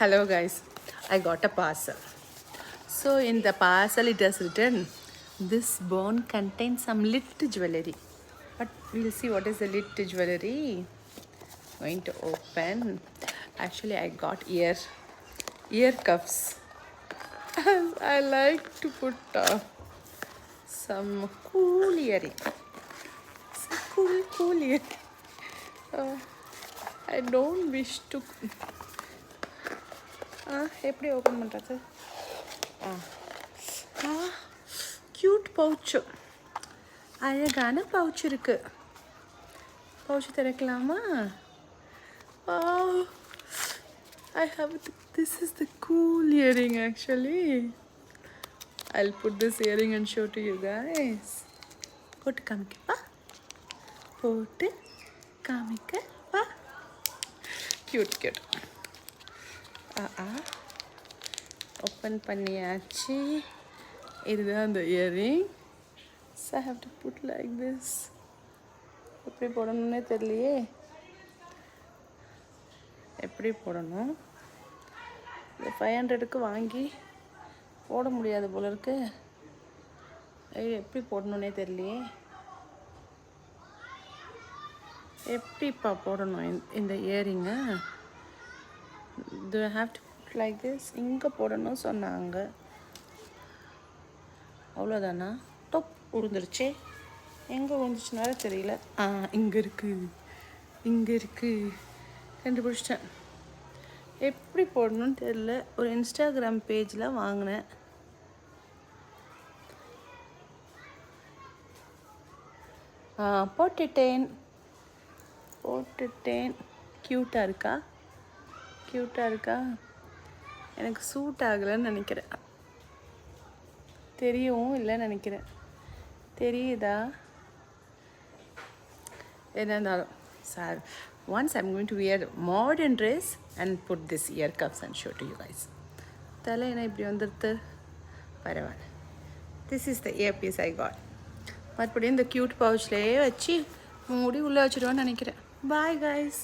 Hello guys, I got a parcel. So in the parcel it has written, this bone contains some lit jewelry. But we'll see what is the lit jewelry. Going to open. Actually I got ear cuffs. I like to put some cool earring. Some cool earring. Uh, I don't wish to. எப்படி open பண்ணுறது? Cute pouch, அழகான pouch இருக்கு. Pouch திறக்கலாமா? I have this is the cool earring actually. I'll put this earring and show to you guys. போட்டு காமிக்கப்பா, போட்டு காமிக்கப்பா. Cute cute. Open பண்ணியாச்சு. இதுதான் அந்த earring. So I have to put like this. எப்படி போடணுன்னே தெரியலையே. எப்படி போடணும்? இந்த 500க்கு வாங்கி போட முடியாது போல இருக்கு. எப்படி போடணுன்னே தெரியலையே. எப்படிப்பா போடணும் இந்த இயரிங்கை? Do I have to put like this? இங்கே போடணும் சொன்னாங்க. அவ்வளோதானா? டொப் விழுந்துருச்சு. எங்கே விழுந்துச்சுனால தெரியல. இங்கே இருக்கு. கண்டுபிடிச்சிட்டேன். எப்படி போடணும்னு தெரியல. ஒரு இன்ஸ்டாகிராம் பேஜில் வாங்கினேன். போட்டுட்டேன். க்யூட்டாக இருக்கா? எனக்கு சூட் ஆகலைன்னு நினைக்கிறேன். தெரியவும் இல்லைன்னு நினைக்கிறேன். தெரியுதா? என்ன இருந்தாலும் sir, once I'm going to wear modern dress and put this ear cuffs and show to you guys. தலை என்ன இப்படி வந்துடுது? பரவாயில்ல. This is the earpiece I got. மறுபடியும் இந்த க்யூட் பவுச்லேயே வச்சு மூடி உள்ளே வச்சுடுவான்னு நினைக்கிறேன். Bye guys.